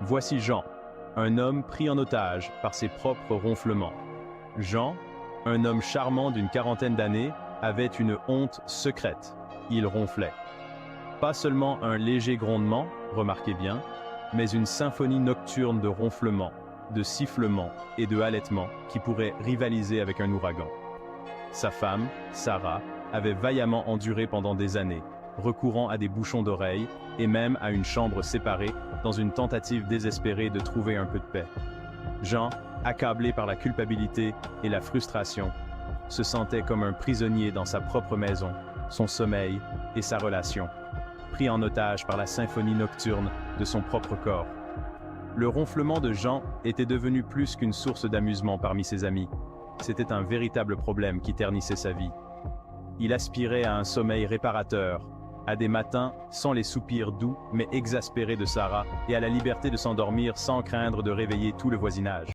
Voici Jean, un homme pris en otage par ses propres ronflements. Jean, un homme charmant d'une quarantaine d'années, avait une honte secrète. Il ronflait. Pas seulement un léger grondement, remarquez bien, mais une symphonie nocturne de ronflements, de sifflements et de halètements qui pourrait rivaliser avec un ouragan. Sa femme, Sarah, avait vaillamment enduré pendant des années, recourant à des bouchons d'oreilles et même à une chambre séparée dans une tentative désespérée de trouver un peu de paix. Jean, accablé par la culpabilité et la frustration, se sentait comme un prisonnier dans sa propre maison, son sommeil et sa relation, pris en otage par la symphonie nocturne de son propre corps. Le ronflement de Jean était devenu plus qu'une source d'amusement parmi ses amis. C'était un véritable problème qui ternissait sa vie. Il aspirait à un sommeil réparateur, à des matins sans les soupirs doux mais exaspérés de Sarah et à la liberté de s'endormir sans craindre de réveiller tout le voisinage.